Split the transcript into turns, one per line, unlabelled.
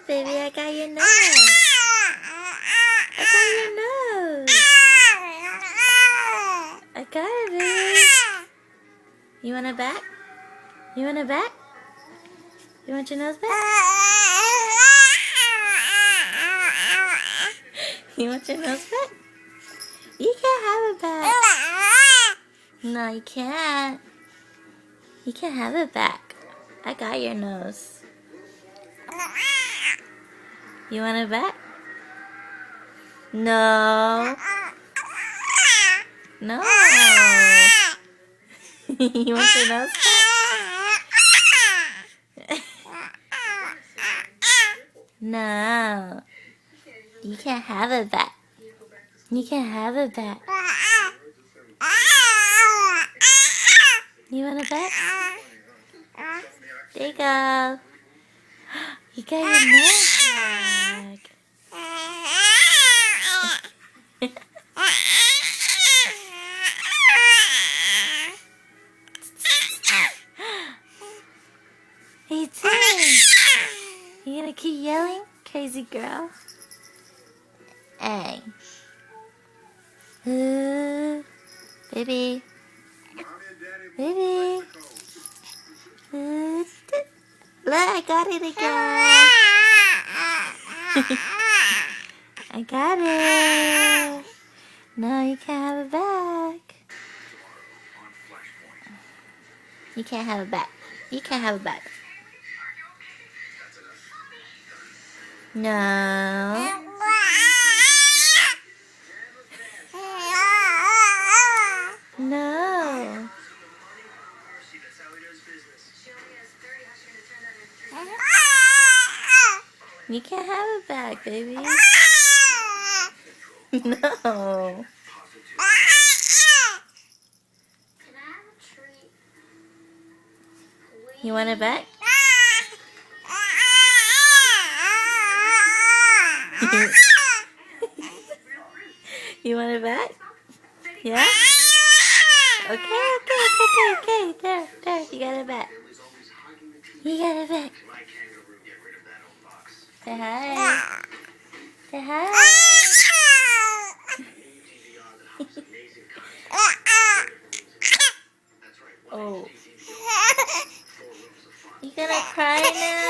baby. I got your nose. I got your nose. I got it, baby. You want it back? You want it back? You want your nose back? You want your nose back? You can't have it back. No, you can't. You can't have it back. I got your nose. You want it back? No. No. You want your nose back? No. You can't have it back. You can't have it back. You want it back? There you go. You got your nose back. Hey, Tim. You gonna keep yelling? Crazy girl. Hey. Baby. Baby. Look, I got it again. I got it. No, you can't have it back. You can't have it back. You can't have it back. No. No. You can't have it back, baby. No. You want it back? You want it back? Yeah? Okay. There. You got it back. You got it back. Say hi. Say hi. Oh. You gonna cry now?